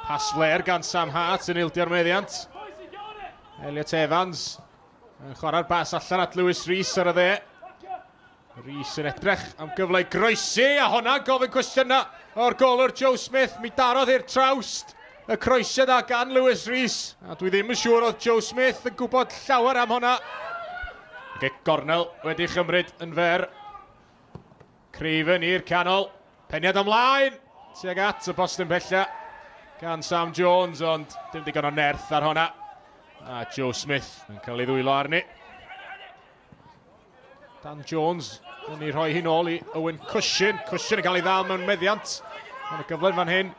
Pas fler gan Sam Hart yn ildio'r meddiant. Elliot Evans yn chwarae'r bas allan at Lewis Rees ar y dde. Rees yn edrych am gyfle i groesi, a honna gofyn cwestiynau o'r golwr Joe Smith. Mi darodd i'r trawst y croesiad a gan Lewis Rees. A dwi ddim yn siŵr oedd Joe Smith yn gwybod llawer am honna. Gic gornel wedi chymryd yn fer. Craven i'r canol. Peniad ymlaen. Tuag at y postyn bella gan Sam Jones, ond dim digon o nerth ar honna. A Joe Smith yn cael ei ddwylo arni. Dan Jones yn ei rhoi hi nôl i Owen Cushion. Cushion yn cael ei ddal mewn meddiant. Yn y gyflen fan hyn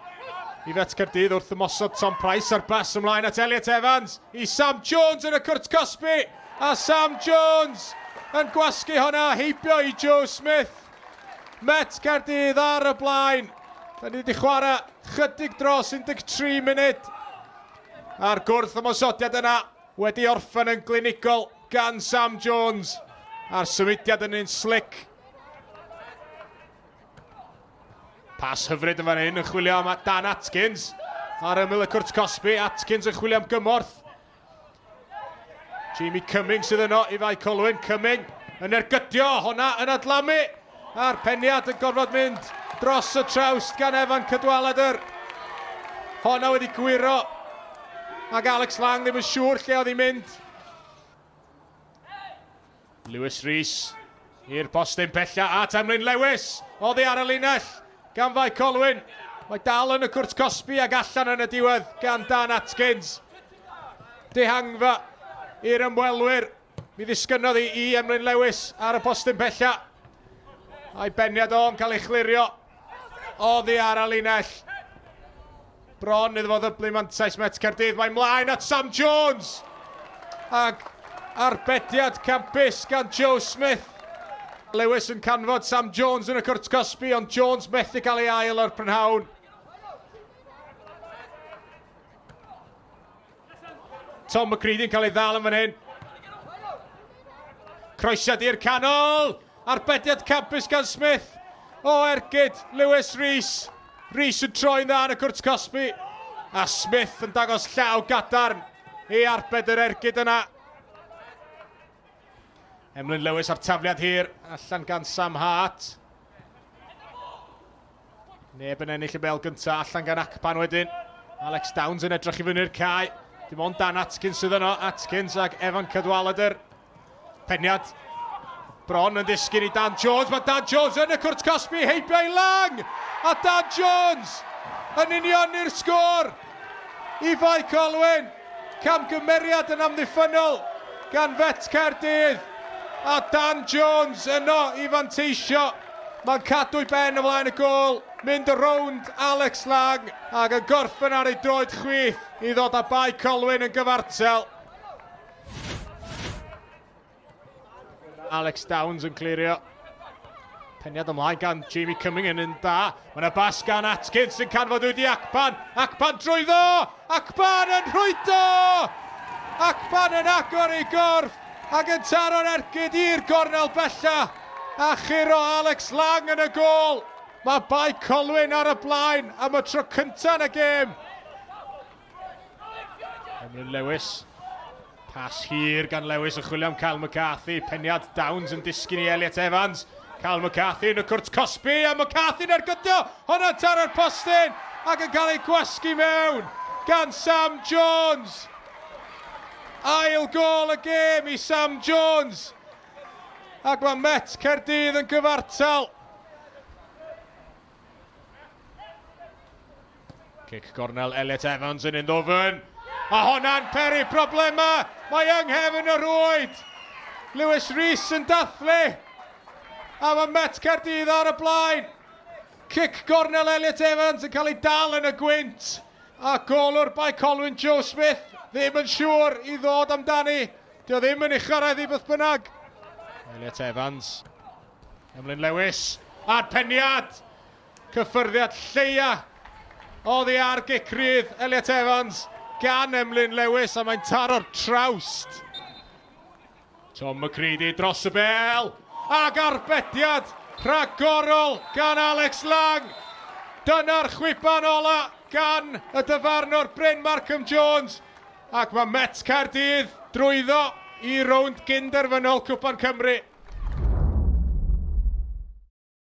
i fet Caerdydd wrth ymosod Tom Price ar bas ymlaen at Elliot Evans. I Sam Jones yn y cwrt Cosby. A Sam Jones yn gwasgu honna, heibio i Joe Smith. Met Caerdydd ar y blaen. Da ni wedi chwarae chydig dros 13 munud. A'r gwrth ymosodiad yna wedi orffen yn glinigol gan Sam Jones. A'r symudiad yn un slick. Pas hyfryd yn fan hyn yn chwilio am Dan Atkins. Ar ymyl y cwrt Cosby, Atkins yn chwilio am gymorth. Jamie Cumming sydd yno i Bae Colwyn. Cumming yn ergydio, honna yn adlamu. A'r peniad yn gorfod mynd dros y trawst gan Evan Cadwaladr. Honna wedi gwiro. Ac Alex Lang ddim yn siŵr lle oedd hi'n mynd. Lewis Rees i'r postyn bella at Emlyn Lewis. Oedd hi ar y linell gan Bae Colwyn. Mae dal yn y cwrt Cosby ac allan yn y diwedd gan Dan Atkins. Dehangfa i'r ymwelwyr. Mi ddisgynnodd hi i Emlyn Lewis ar y postyn bella. A'i beniad o'n cael ei chlirio. Oedd hi ar y linell. Bron iddo fo ddyblu mantais Met Caerdydd. Mae'n mlaen at Sam Jones. Ac arbediad campus gan Joe Smith. Lewis yn canfod Sam Jones yn y cwrt Cosby, ond Jones methu cael ei ail o'r prynhawn. Tom McCready'n cael ei ddal yn fan hyn. Croesiad i'r canol. Arbediad campus gan Smith. O ergyd Lewis Rees. Rees yn troi'n dda yn y cwrt Cosby. A Smith yn dangos llaw gadarn i arbed yr ergyd yna. Emlyn Lewis ar tafliad hir allan gan Sam Hart. Neb yn ennill y bel gynta allan gan Cwpan wedyn. Alex Downs yn edrych i fyny'r cae. Dim ond Dan Atkins sydd yno. Atkins ac Evan Cadwaladr. Peniad. Bron yn disgyn i Dan Jones. Mae Dan Jones yn y cwrt Cosby. Heibio i Lang. A Dan Jones yn union i'r sgôr i Bae Colwyn. Camgymeriad yn amddiffynol gan Fet Caerdydd. A Dan Jones yno i fanteisio. Mae'n cadw i ben ymlaen y gôl. Mynd y rownd Alex Lang. Ac yn gorffen ar ei droed chwith i ddod â Bae Colwyn yn gyfartel. Alex Downs yn clirio. Peniad ymlaen gan Jamie Cumming yn da. Mae yna bas gan Atkins yn canfod wedi Cwpan. Cwpan drwyddo! Cwpan yn rhwydo! Cwpan yn agor ei gorff ac yn taro'r ergyd i'r gornel bella. A chiro Alex Lang yn y gôl. Mae Bae Colwyn ar y blaen am y tro cyntaf yn y gêm. Emlyn Lewis. Pas hir gan Lewis yn chwilio am Cal McCarthy. Peniad Downs yn disgyn i Elliot Evans. Cal McCarthy yn y cwrt Cosby, a McCarthy'n ergydio. Honna taro'r postyn ac yn cael ei gwasgu mewn gan Sam Jones. Ail gôl y gêm i Sam Jones. Ac mae Met Caerdydd yn gyfartal. Cic gornel Elliot Evans yn unddofen. A honna'n peri problema. Mae ynghefen y rwyd. Lewis Rees yn dathlu. A mae Met Caerdydd ar y blaen. Cic gornel Elliot Evans yn cael ei dal yn y gwynt. A golwr Bae Colwyn Joe Smith ddim yn siŵr i ddod amdani. Dio ddim yn ucharaidd i beth bynnag. Elliot Evans. Emlyn Lewis. A'r peniad. Cyffyrddiad lleia. Oddi ar gicrydd Elliot Evans gan Emlyn Lewis, a mae'n taro'r trawst. Tom McCready dros y bel. Ac arbediad rhagorol gan Alex Lang. Dyna'r chwipan ola gan y dyfarnwr Bryn Markham Jones. Ac mae Met Caerdydd drwyddo i rownd gynderfynol Cwpan Cymru.